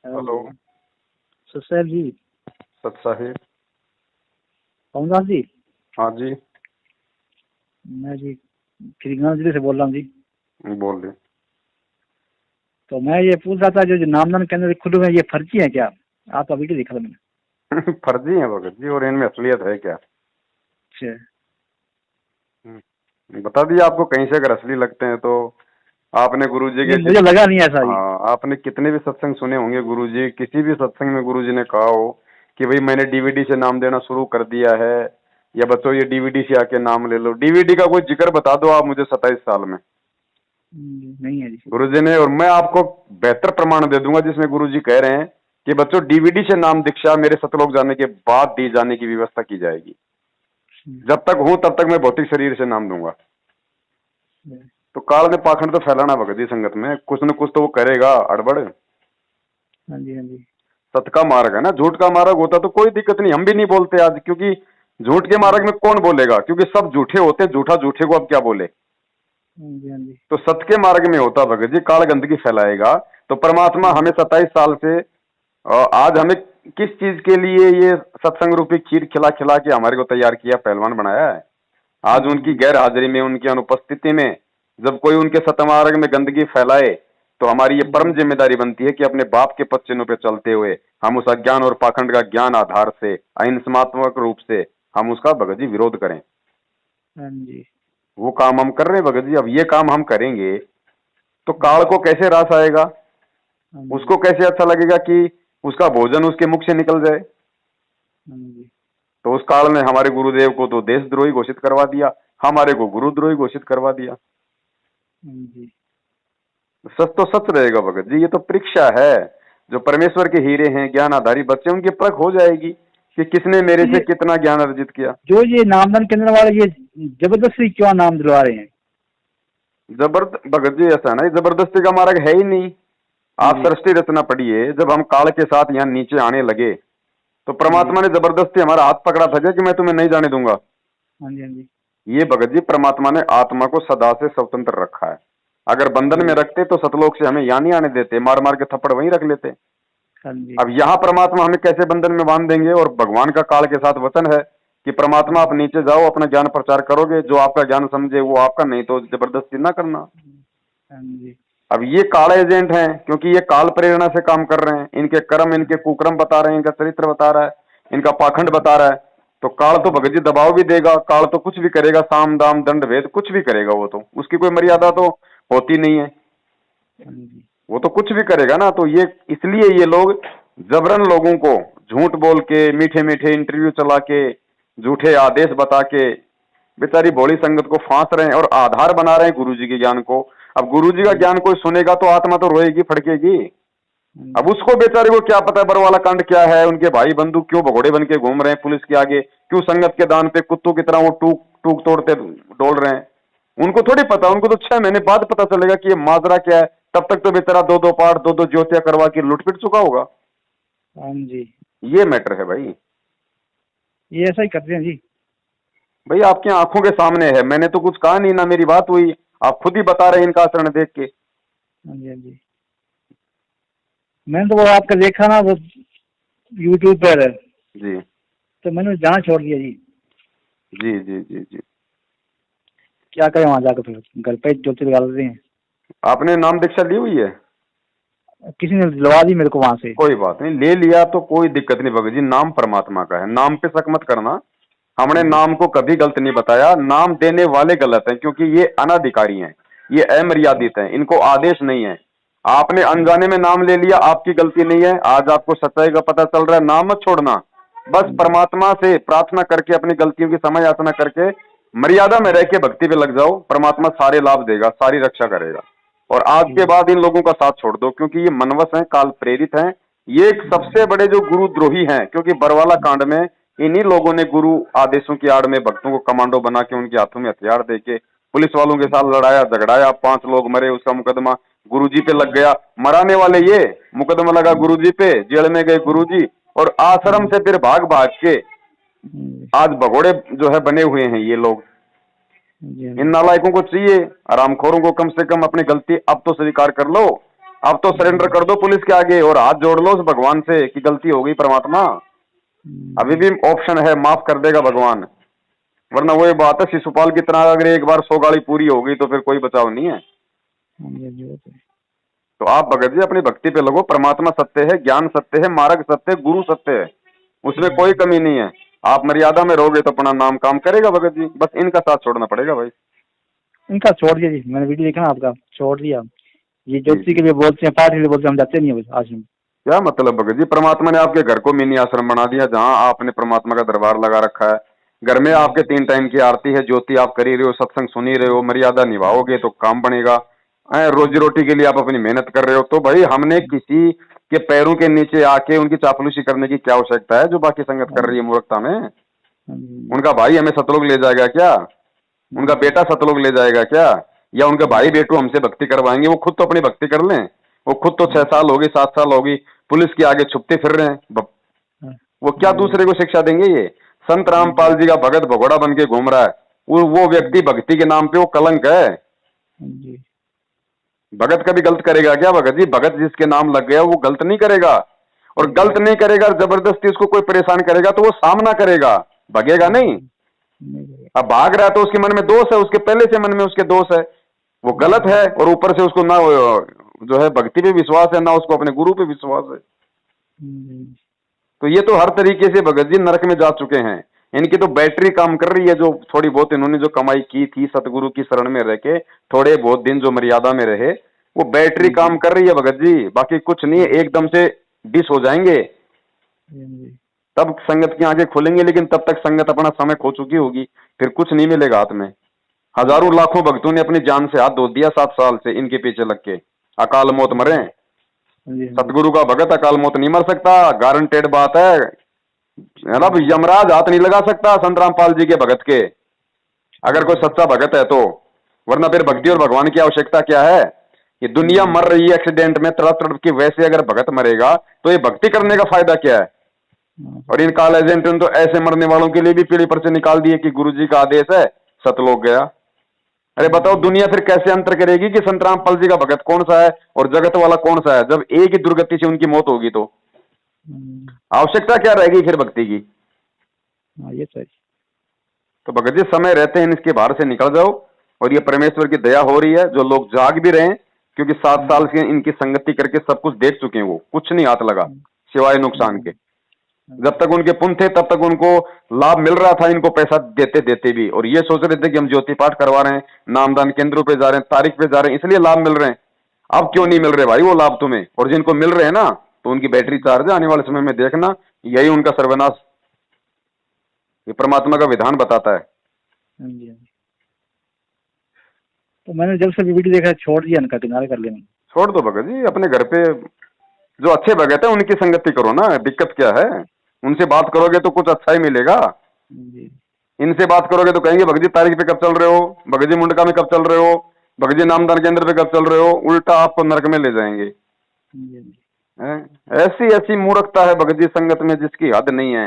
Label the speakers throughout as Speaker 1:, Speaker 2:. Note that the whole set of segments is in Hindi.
Speaker 1: हेलो।
Speaker 2: सुशैल जी।
Speaker 1: सत साहिब।
Speaker 2: पवनदास जी।
Speaker 1: हाँ जी।
Speaker 2: मैं जी खीरीगंज जिले से बोल रहा हूँ जी।
Speaker 1: बोल रहे।
Speaker 2: तो मैं ये पूछ रहा था जो नामदान केंद्र खुले हुए हैं, ये फर्जी है क्या? आपका वीडियो देखा था मैंने।
Speaker 1: फर्जी है भगत जी, और इनमें असलियत है क्या?
Speaker 2: अच्छा।
Speaker 1: बता दिया आपको। कहीं से अगर असली लगते हैं तो आपने गुरुजी के
Speaker 2: नहीं, मुझे लगा नहीं ऐसा जी।
Speaker 1: हाँ, आपने कितने भी सत्संग सुने होंगे। गुरुजी किसी भी सत्संग में गुरुजी ने कहा हो कि भाई मैंने डीवीडी से नाम देना शुरू कर दिया है, या बच्चों ये डीवीडी से आके नाम ले लो। डीवीडी का कोई जिक्र बता दो आप मुझे 27 साल में।
Speaker 2: नहीं है जी।
Speaker 1: गुरुजी ने, और मैं आपको बेहतर प्रमाण दे दूंगा जिसमें गुरुजी कह रहे हैं कि बच्चों डीवीडी से नाम दीक्षा मेरे सतलोक जाने के बाद दी जाने की व्यवस्था की जाएगी। जब तक हूं तब तक मैं भौतिक शरीर से नाम दूंगा। तो काल ने पाखंड तो फैलाना भगत जी संगत में, कुछ न कुछ तो वो करेगा अड़बड़।
Speaker 2: हाँ जी, हाँ जी।
Speaker 1: सत का मार्ग है ना, झूठ का मार्ग होता तो कोई दिक्कत नहीं, हम भी नहीं बोलते आज, क्योंकि झूठ के मार्ग में कौन बोलेगा, क्योंकि सब झूठे होते, झूठा झूठे को अब क्या बोले।
Speaker 2: हाँ जी, हाँ जी।
Speaker 1: तो सत्य के मार्ग में होता भगत जी, काल गंदगी फैलाएगा। तो परमात्मा हमें 27 साल से आज हमें किस चीज के लिए ये सत्संग रूपी खीर खिला खिला के हमारे को तैयार किया, पहलवान बनाया है। आज उनकी गैर हाजिरी में, उनकी अनुपस्थिति में जब कोई उनके सतमार्ग में गंदगी फैलाए तो हमारी ये परम जिम्मेदारी बनती है कि अपने बाप के पद चिन्हों पे चलते हुए हम उस अज्ञान और पाखंड का ज्ञान आधार से अहिंसात्मक रूप से हम उसका भगत जी विरोध करें।
Speaker 2: हाँ जी।
Speaker 1: वो काम हम कर रहे हैं भगत जी। अब ये काम हम करेंगे तो काल को कैसे रास आएगा, उसको कैसे अच्छा लगेगा कि उसका भोजन उसके मुख से निकल जाए। तो उस काल ने हमारे गुरुदेव को तो देशद्रोही घोषित करवा दिया, हमारे को गुरुद्रोही घोषित करवा दिया। सच तो सच रहेगा भगत जी, ये तो परीक्षा है। जो परमेश्वर के हीरे हैं, ज्ञान आधारी बच्चे, उनकी परख हो जाएगी कि किसने मेरे से कितना ज्ञान अर्जित किया।
Speaker 2: जो ये नामदान केंद्र वाले ये जबरदस्ती क्यों नाम दिलवा रहे हैं?
Speaker 1: जबरदस्त भगत जी, ऐसा ना, जबरदस्ती का मार्ग है ही नहीं। आप सृष्टि रचना पढ़िए, जब हम काल के साथ यहाँ नीचे आने लगे तो परमात्मा ने जबरदस्ती हमारा हाथ पकड़ा था क्या कि मैं तुम्हें नहीं जाने दूंगा।
Speaker 2: हाँ जी, हाँ जी।
Speaker 1: ये भगत जी परमात्मा ने आत्मा को सदा से स्वतंत्र रखा है। अगर बंधन में रखते तो सतलोक से हमें यहाँ नहीं आने देते, मार मार के थप्पड़ वहीं रख लेते। अब यहाँ परमात्मा हमें कैसे बंधन में बांध देंगे। और भगवान का काल के साथ वचन है कि परमात्मा आप नीचे जाओ, अपना ज्ञान प्रचार करोगे, जो आपका ज्ञान समझे वो आपका, नहीं तो जबरदस्ती ना करना। अब ये काल एजेंट हैं, क्योंकि ये काल प्रेरणा से काम कर रहे हैं। इनके कर्म, इनके कुकर्म बता रहे हैं, इनका चरित्र बता रहा है, इनका पाखंड बता रहा है। तो काल तो भगत जी दबाव भी देगा, काल तो कुछ भी करेगा, साम दाम दंड भेद कुछ भी करेगा। वो तो उसकी कोई मर्यादा तो होती नहीं है, वो तो कुछ भी करेगा ना। तो ये इसलिए ये लोग जबरन लोगों को झूठ बोल के, मीठे मीठे इंटरव्यू चला के, झूठे आदेश बता के बेचारी भोली संगत को फांस रहे हैं और आधार बना रहे हैं गुरुजी के ज्ञान को। अब गुरुजी का ज्ञान कोई सुनेगा तो आत्मा तो रोएगी, फड़केगी। अब उसको बेचारे को क्या पता है बरवाला कांड क्या है, उनके भाई बंधु क्यों भगोड़े बन के घूम रहे हैं पुलिस के आगे, क्यों संगत के दान पे कुत्तों की तरह वो टूक टूक तोड़ते डोल रहे हैं। उनको थोड़ी पता, उनको तो 6 महीने बाद पता चलेगा कि ये माजरा क्या है। तब तक तो बेचारा 2-2 पाठ 2-2 ज्योतियां करवा के लुट पिट चुका होगा।
Speaker 2: हाँ जी,
Speaker 1: ये मैटर है भाई।
Speaker 2: ये ऐसा ही करते हैं जी।
Speaker 1: भाई आपकी आंखों के सामने है, मैंने तो कुछ कहा नहीं, ना मेरी बात हुई, आप खुद ही बता रहे हैं इनका आचरण देख के।
Speaker 2: हाँ जी, हाँ जी। मैंने तो वो आपका देखा ना, वो यूट्यूब पर
Speaker 1: जी
Speaker 2: तो मैंने जाना छोड़ दिया जी।
Speaker 1: जी जी जी जी।
Speaker 2: क्या करें वहाँ जाकर, फिर घर पे ज्योति लगा देते हैं।
Speaker 1: आपने नाम दीक्षा ली हुई है?
Speaker 2: किसी ने दिलवा दी मेरे को वहाँ से।
Speaker 1: कोई बात नहीं, ले लिया तो कोई दिक्कत नहीं भगत जी, नाम परमात्मा का है, नाम पे शक मत करना। हमने नाम को कभी गलत नहीं बताया, नाम देने वाले गलत हैं, क्योंकि ये अनाधिकारी हैं, ये अमर्यादित हैं, इनको आदेश नहीं है। आपने अनजाने में नाम ले लिया, आपकी गलती नहीं है। आज आपको सच्चाई का पता चल रहा है, नाम मत छोड़ना। बस परमात्मा से प्रार्थना करके, अपनी गलतियों की समय याचना करके, मर्यादा में रह के भक्ति पे लग जाओ, परमात्मा सारे लाभ देगा, सारी रक्षा करेगा। और आज के बाद इन लोगों का साथ छोड़ दो, क्योंकि ये मनवस हैं, काल प्रेरित हैं। ये एक सबसे बड़े जो गुरुद्रोही हैं, क्योंकि बरवाला कांड में इन्हीं लोगों ने गुरु आदेशों की आड़ में भक्तों को कमांडो बना के उनके हाथों में हथियार देके पुलिस वालों के साथ लड़ाया झगड़ाया, 5 लोग मरे, उसका मुकदमा गुरुजी पे लग गया। मराने वाले ये, मुकदमा लगा गुरुजी पे, जेल में गए गुरुजी, और आश्रम से फिर भाग भाग के आज भगोड़े जो है बने हुए हैं ये लोग। इन नालायकों को चाहिए, आरामखोरों को कम से कम अपनी गलती अब तो स्वीकार कर लो अब तो सरेंडर कर दो पुलिस के आगे और हाथ जोड़ लो उस भगवान से कि गलती हो गई परमात्मा, अभी भी ऑप्शन है, माफ कर देगा भगवान। वरना वही बात है शिशुपाल की तरह, अगर एक बार 100 गाड़ी पूरी हो गई तो फिर कोई बचाव नहीं है। तो आप भगत जी अपनी भक्ति पे लगो, परमात्मा सत्य है, ज्ञान सत्य है, मार्ग सत्य है, गुरु सत्य है, उसमें कोई कमी नहीं है। आप मर्यादा में रहोगे तो अपना नाम काम करेगा भगत जी, बस इनका साथ छोड़ना पड़ेगा भाई।
Speaker 2: इनका छोड़ दिया जी, मैंने वीडियो देखा ना आपका, छोड़ दिया। ये
Speaker 1: जी
Speaker 2: ज्योति के लिए बोलते हैं, पाठ के लिए बोलते हैं, हम जाते नहीं है आश्रम।
Speaker 1: क्या मतलब भगत जी, परमात्मा ने आपके घर को मिनी आश्रम बना दिया जहां आपने परमात्मा का दरबार लगा रखा है। घर में आपके 3 टाइम की आरती है, ज्योति आप कर ही रहे हो, सत्संग सुन ही रहे हो, मर्यादा निभाओगे तो काम बनेगा। रोजी रोटी के लिए आप अपनी मेहनत कर रहे हो, तो भाई हमने किसी के पैरों के नीचे आके उनकी चापलूसी करने की क्या आवश्यकता है जो बाकी संगत कर रही है मूर्खता में। उनका भाई हमें सतलोक ले जाएगा क्या? उनका बेटा सतलोक ले जाएगा क्या? या उनके भाई बेटू हमसे भक्ति करवाएंगे? वो खुद तो अपनी भक्ति कर लें। वो खुद तो 6 साल होगी, 7 साल होगी, पुलिस के आगे छुपते फिर रहे हैं। वो क्या दूसरे को शिक्षा देंगे? ये संत रामपाल जी का भगत भगोड़ा बन के घूम रहा है, वो व्यक्ति भक्ति के नाम पे वो कलंक है। भगत कभी गलत करेगा क्या भगत जी? भगत जिसके नाम लग गया वो गलत नहीं करेगा, और गलत नहीं करेगा, जबरदस्ती उसको कोई परेशान करेगा तो वो सामना करेगा, भगेगा नहीं। अब भाग रहा है तो उसके मन में दोष है, उसके पहले से मन में उसके दोष है, वो गलत है, और ऊपर से उसको ना जो है भक्ति पे विश्वास है, ना उसको अपने गुरु पे विश्वास है। तो ये तो हर तरीके से भगत जी नरक में जा चुके हैं। इनकी तो बैटरी काम कर रही है, जो थोड़ी बहुत इन्होंने जो कमाई की थी सतगुरु की शरण में रह के, थोड़े बहुत दिन जो मर्यादा में रहे, वो बैटरी काम कर रही है भगत जी, बाकी कुछ नहीं है। एकदम से डिस हो जाएंगे तब संगत की आंखें खुलेंगे, लेकिन तब तक संगत अपना समय खो चुकी होगी, फिर कुछ नहीं मिलेगा हाथ में। हजारों लाखों भक्तों ने अपनी जान से हाथ धो दिया 7 साल से इनके पीछे लग के, अकाल मौत मरे। सतगुरु का भगत अकाल मौत नहीं मर सकता, गारंटेड बात है ना। यमराज हाथ नहीं लगा सकता संत रामपाल जी के भगत के, अगर कोई सच्चा भगत है तो। वरना फिर भक्ति और भगवान की आवश्यकता क्या है? ये दुनिया मर रही है एक्सीडेंट में तड़प तड़प की, वैसे अगर भगत मरेगा तो ये भक्ति करने का फायदा क्या है? और इन काल एजेंट ने तो ऐसे मरने वालों के लिए भी पीढ़ी पर से निकाल दिए कि गुरु जी का आदेश है, सतलोक गया। अरे बताओ दुनिया फिर कैसे अंतर करेगी कि संत रामपाल जी का भगत कौन सा है और जगत वाला कौन सा है, जब एक ही दुर्गति से उनकी मौत होगी? तो आवश्यकता क्या रहेगी फिर भक्ति की?
Speaker 2: ये सही।
Speaker 1: तो भगत जी समय रहते हैं इसके बाहर से निकल जाओ, और ये परमेश्वर की दया हो रही है, जो लोग जाग भी रहे हैं, क्योंकि 7 साल से इनकी संगति करके सब कुछ देख चुके हैं, वो कुछ नहीं हाथ लगा सिवाय नुकसान के। जब तक उनके पुण्य थे तब तक उनको लाभ मिल रहा था, इनको पैसा देते देते भी, और ये सोच रहे थे कि हम ज्योति पाठ करवा रहे हैं, नामदान केंद्रों पे जा रहे हैं, तारीख पे जा रहे हैं, इसलिए लाभ मिल रहे हैं। अब क्यों नहीं मिल रहे भाई वो लाभ तुम्हें? और जिनको मिल रहे हैं ना, तो उनकी बैटरी चार्ज है, आने वाले समय में देखना यही उनका सर्वनाश, ये परमात्मा का विधान बताता है।
Speaker 2: तो मैंने जब से वीडियो देखा छोड़ दिया, इनका किनारे कर लिया।
Speaker 1: छोड़ दो भगत जी, अपने घर पे जो अच्छे भगत है उनकी संगति करो ना, दिक्कत क्या है? उनसे बात करोगे तो कुछ अच्छा ही मिलेगा। इनसे बात करोगे तो कहेंगे भगत जी तारीख पे कब चल रहे हो, भगत जी मुंडका में कब चल रहे हो, भगत जी नामदान केंद्र पे कब चल रहे हो, उल्टा आपको नरक में ले जाएंगे। ऐसी ऐसी मूर्खता है भगत जी संगत में जिसकी हद नहीं है।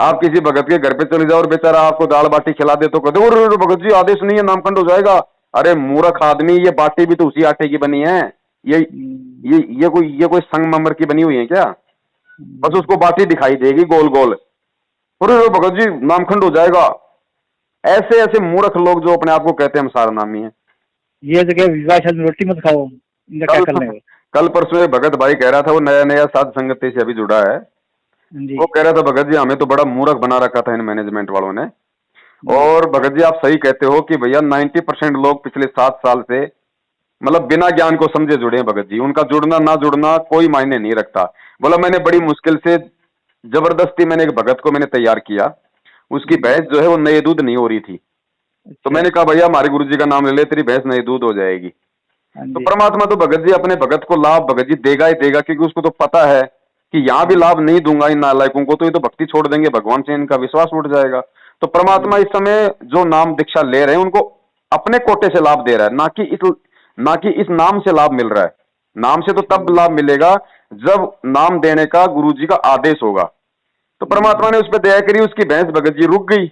Speaker 1: आप किसी भगत के घर पे चले जाओ और बेचारा आपको दाल बाटी खिला दे तो कहते हो भगत जी आदेश नहीं है, नामखंड हो जाएगा। अरे मूर्ख आदमी, ये बाटी भी तो उसी आटे की बनी है, ये कोई संगमरमर की बनी हुई है क्या? बस उसको बाटी दिखाई देगी गोल गोल, अरे भगत जी नामखंड हो जाएगा। ऐसे ऐसे मूर्ख लोग जो अपने आप को कहते हैं हम सारा नामी है।
Speaker 2: ये जगह विवाह में रोटी मत खाओ, इनका क्या करना है?
Speaker 1: कल परसों एक भगत भाई कह रहा था, वो नया नया साध संगति से अभी जुड़ा है, वो कह रहा था भगत जी हमें तो बड़ा मूर्ख बना रखा था इन मैनेजमेंट वालों ने। और भगत जी आप सही कहते हो कि भैया 90% लोग पिछले 7 साल से मतलब बिना ज्ञान को समझे जुड़े हैं भगत जी, उनका जुड़ना ना जुड़ना कोई मायने नहीं रखता। बोला मैंने बड़ी मुश्किल से जबरदस्ती मैंने एक भगत को मैंने तैयार किया, उसकी भैंस जो है वो नए दूध नहीं हो रही थी, तो मैंने कहा भैया हमारे गुरु जी का नाम ले ले, तेरी भैंस नई दूध हो जाएगी। तो परमात्मा तो भगत जी अपने भगत को लाभ भगत जी देगा ही देगा, क्योंकि उसको तो पता है कि यहाँ भी लाभ नहीं दूंगा इन नालायकों को तो ये तो भक्ति छोड़ देंगे, भगवान से इनका विश्वास उठ जाएगा। तो परमात्मा इस समय जो नाम दीक्षा ले रहे हैं उनको अपने कोटे से लाभ दे रहा है, ना कि इस नाम से लाभ मिल रहा है। नाम से तो तब लाभ मिलेगा जब नाम देने का गुरुजी का आदेश होगा। तो परमात्मा ने उस पर दया करी, उसकी भैंस भगत जी रुक गई।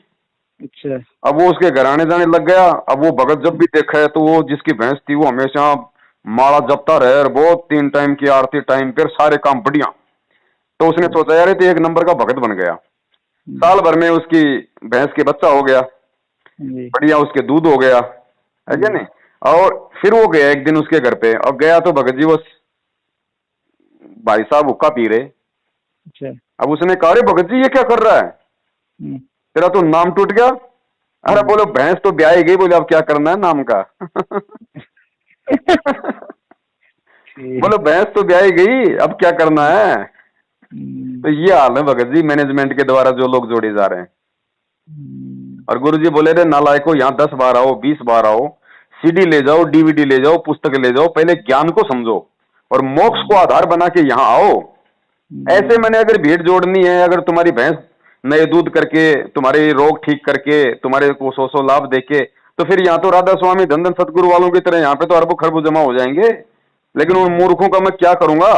Speaker 1: अब वो उसके घर आने जाने लग गया। अब वो भगत जब भी देखा है तो वो जिसकी भैंस थी वो हमेशा माला जपता रहे और वो 3 टाइम की आरती टाइम पर सारे काम बढ़िया। तो उसने सोचा यार ये तो एक नंबर का भगत बन गया। साल भर में उसकी भैंस के बच्चा हो गया, बढ़िया उसके दूध हो गया, है क्या नहीं। और फिर वो गया एक दिन उसके घर पे, और गया तो भगत जी वो भाई साहब हुक्का पी रहे।
Speaker 2: अच्छा।
Speaker 1: अब उसने कहा अरे भगत जी ये क्या कर रहा है, तेरा तो नाम टूट गया। अरे बोलो भैंस तो ब्याह गई, बोले अब क्या करना है नाम का। बोलो भैंस तो ब्याह गई, अब क्या करना है। तो ये हाल है भगत जी मैनेजमेंट के द्वारा जो लोग जोड़े जा रहे हैं। और गुरु जी बोले रे नालायको, यहाँ 10 बार आओ 20 बार आओ, सीडी ले जाओ डीवीडी ले जाओ पुस्तक ले जाओ, पहले ज्ञान को समझो और मोक्ष को आधार बना के यहाँ आओ। ऐसे मैंने अगर भीड़ जोड़नी है, अगर तुम्हारी भैंस नए दूध करके तुम्हारे रोग ठीक करके तुम्हारे को 100 लाभ देके, तो फिर यहाँ तो राधा स्वामी धन धन सतगुरु वालों की तरह यहाँ पे तो अरबों खरबों जमा हो जाएंगे। लेकिन उन मूर्खों का मैं क्या करूंगा।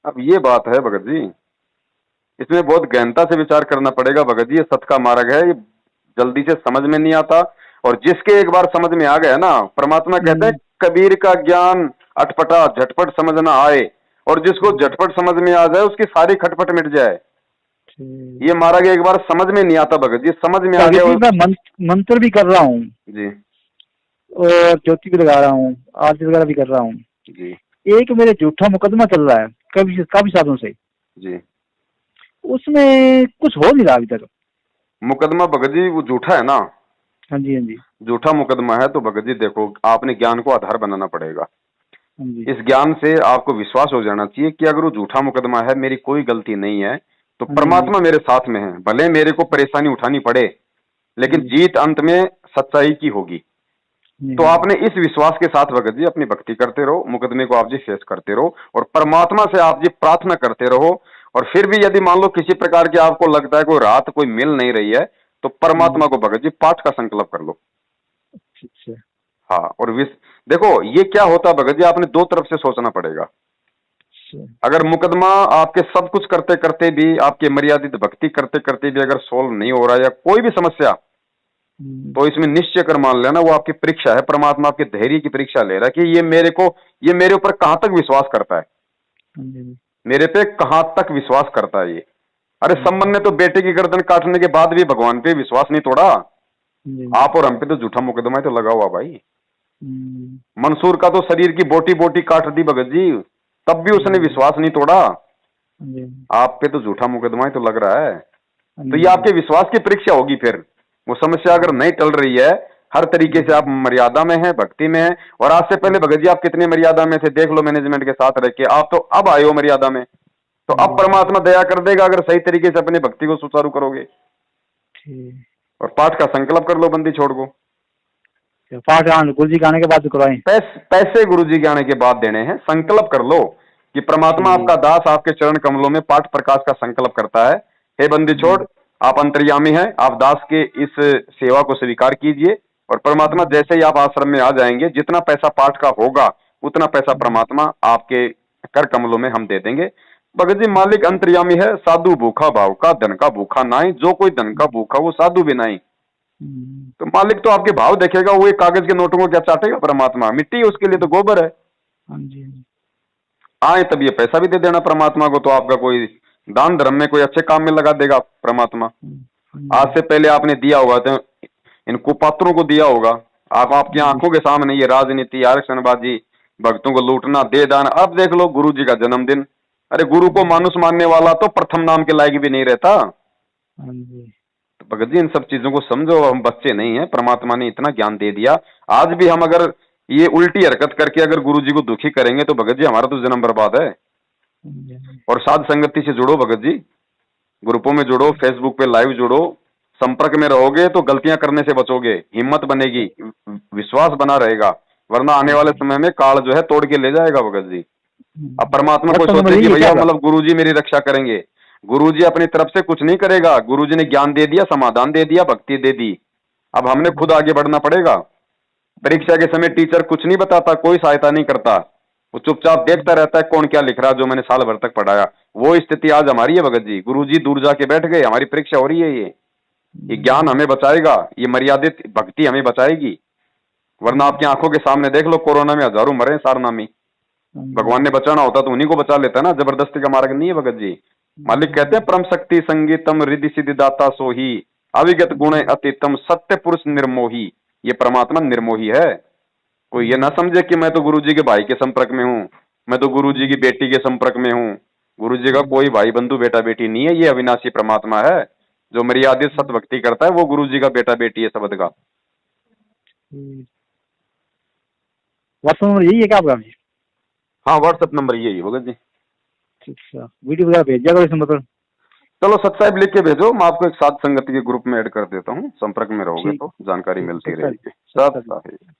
Speaker 1: अब ये बात है भगत जी, इसमें बहुत गहनता से विचार करना पड़ेगा भगत जी। ये सत का मार्ग है, ये जल्दी से समझ में नहीं आता। और जिसके एक बार समझ में आ गया ना, परमात्मा कहते हैं कबीर का ज्ञान अटपटा झटपट समझ ना आए, और जिसको झटपट समझ में आ जाए उसकी सारी खटपट मिट जाए। ये मार्ग एक बार समझ में नहीं आता भगत जी, समझ में आ गया।
Speaker 2: मैं मंत्र भी कर रहा हूँ
Speaker 1: जी,
Speaker 2: और ज्योति भी लगा रहा हूँ, आरती वगैरह भी कर रहा हूँ
Speaker 1: जी।
Speaker 2: एक मेरे झूठा मुकदमा चल रहा है काफी सालों से
Speaker 1: जी,
Speaker 2: उसमें कुछ हो नहीं रहा अभी तक।
Speaker 1: मुकदमा भगत जी वो झूठा है ना?
Speaker 2: हाँ जी, हाँ जी।
Speaker 1: झूठा मुकदमा है तो भगत जी देखो, आपने ज्ञान को आधार बनाना पड़ेगा।
Speaker 2: हाँ जी।
Speaker 1: इस ज्ञान से आपको विश्वास हो जाना चाहिए कि अगर वो झूठा मुकदमा है, मेरी कोई गलती नहीं है, तो परमात्मा मेरे साथ में है। भले मेरे को परेशानी उठानी पड़े, लेकिन जीत अंत में सच्चाई की होगी। तो आपने इस विश्वास के साथ भगत जी अपनी भक्ति करते रहो, मुकदमे को आप जी फेस करते रहो और परमात्मा से आप जी प्रार्थना करते रहो। और फिर भी यदि मान लो किसी प्रकार की आपको लगता है कोई रात कोई मिल नहीं रही है, तो परमात्मा को भगत जी पाठ का संकल्प कर लो। हाँ, और देखो ये क्या होता भगत जी, आपने दो तरफ से सोचना पड़ेगा। अगर मुकदमा आपके सब कुछ करते करते भी, आपके मर्यादित भक्ति करते करते भी अगर सोल्व नहीं हो रहा है या कोई भी समस्या, तो इसमें निश्चय कर मान लेना वो आपकी परीक्षा है। परमात्मा आपके धैर्य की परीक्षा ले रहा है कि ये मेरे ऊपर कहां तक विश्वास करता है, मेरे पे कहां तक विश्वास करता है ये। अरे संबंध ने तो बेटे की गर्दन काटने के बाद भी भगवान पे विश्वास नहीं तोड़ा। आप और हम पे तो झूठा मुकदमा तो लगा हुआ भाई। मंसूर का तो शरीर की बोटी बोटी काट दी भगत जी, तब भी उसने विश्वास नहीं तोड़ा। आप पे तो झूठा मुकदमा तो लग रहा है। तो ये आपके विश्वास की परीक्षा होगी। फिर वो समस्या अगर नहीं टल रही है, हर तरीके से आप मर्यादा में हैं, भक्ति में हैं। और आज से पहले भगत जी आप कितने मर्यादा में थे देख लो, मैनेजमेंट के साथ रह के। आप तो अब आए हो मर्यादा में, तो अब परमात्मा दया कर देगा अगर सही तरीके से अपनी भक्ति को सुचारू करोगे। और पाठ का संकल्प कर लो, बंदी छोड़ को।
Speaker 2: पाठ गुरु जी के आने के बाद करवाएं।
Speaker 1: पैसे गुरु जी के आने के बाद देने हैं। संकल्प कर लो कि परमात्मा आपका दास आपके चरण कमलों में पाठ प्रकाश का संकल्प करता है। हे बंदी छोड़, आप अंतर्यामी हैं, आप दास के इस सेवा को स्वीकार कीजिए। और परमात्मा जैसे ही आप आश्रम में आ जाएंगे, जितना पैसा पाठ का होगा उतना पैसा परमात्मा आपके कर कमलों में हम दे देंगे। भगत जी मालिक अंतर्यामी है, साधु भूखा भाव का, धन का भूखा नाई, जो कोई धन का भूखा वो साधु भी नहीं। तो मालिक तो आपके भाव देखेगा, वो एक कागज के नोटों को क्या चाटेगा परमात्मा, मिट्टी उसके लिए तो गोबर है। आए तब ये पैसा भी दे देना परमात्मा को, तो आपका कोई दान धर्म में कोई अच्छे काम में लगा देगा परमात्मा। आज से पहले आपने दिया होगा तो इन कुपात्रों को दिया होगा। आप आपकी आंखों के सामने ये राजनीति, आरक्षणबाजी, भक्तों को लूटना, दे दान। अब देख लो गुरु जी का जन्मदिन, अरे गुरु को मानुष मानने वाला तो प्रथम नाम के लायक भी नहीं रहता। तो भगत जी इन सब चीजों को समझो, हम बच्चे नहीं है, परमात्मा ने इतना ज्ञान दे दिया। आज भी हम अगर ये उल्टी हरकत करके अगर गुरु जी को दुखी करेंगे तो भगत जी हमारा तो जन्म बर्बाद है। और साध संगति से जुड़ो भगत जी, ग्रुपों में जुड़ो, फेसबुक पे लाइव जुड़ो, संपर्क में रहोगे तो गलतियां करने से बचोगे, हिम्मत बनेगी, विश्वास बना रहेगा। वरना आने वाले समय में काल जो है तोड़ के ले जाएगा भगत जी। अब परमात्मा को सोचे कि भैया मतलब गुरुजी मेरी रक्षा करेंगे, गुरुजी अपनी तरफ से कुछ नहीं करेगा। गुरुजी ने ज्ञान दे दिया, समाधान दे दिया, भक्ति दे दी, अब हमने खुद आगे बढ़ना पड़ेगा। परीक्षा के समय टीचर कुछ नहीं बताता, कोई सहायता नहीं करता, वो चुपचाप देखता रहता है कौन क्या लिख रहा है जो मैंने साल भर तक पढ़ाया। वो स्थिति आज हमारी है भगत जी। गुरुजी दूर जाके बैठ गए, हमारी परीक्षा हो रही है। ये ज्ञान हमें बचाएगा, ये मर्यादित भक्ति हमें बचाएगी। वरना आपकी आंखों के सामने देख लो, कोरोना में हजारों मरे हैं सारनामी। भगवान ने बचाना होता तो उन्हीं को बचा लेता ना, जबरदस्ती का मार्ग नहीं है भगत जी। मालिक कहते हैं परम शक्ति संगीतम रिद्धि सिद्धि दाता सोही, अविगत गुण अतीतम सत्य पुरुष निर्मोही। ये परमात्मा निर्मोही है। कोई ये ना समझे कि मैं तो गुरु जी के भाई के संपर्क में हूँ, मैं तो गुरु जी की बेटी के संपर्क में हूँ। गुरु जी का कोई भाई बंधु बेटा बेटी नहीं है, ये अविनाशी परमात्मा है। जो मर्यादित सत भक्ति करता है वो गुरु जी का बेटा बेटी है शब्द का।
Speaker 2: व्हाट्सएप नंबर यही है क्या आपका?
Speaker 1: हाँ, व्हाट्सएप नंबर यही होगा जी।
Speaker 2: अच्छा, वीडियो वगैरह भेज दिया करो इसमें मतलब।
Speaker 1: चलो सत साहिब लिख के भेजो, मैं आपको एक साथ संगति के ग्रुप में ऐड कर देता हूँ, संपर्क में रहोगे
Speaker 2: ठीक
Speaker 1: तो जानकारी
Speaker 2: ठीक
Speaker 1: मिलती
Speaker 2: सत
Speaker 1: रहेगी।
Speaker 2: साहिब।
Speaker 1: सत साहिब।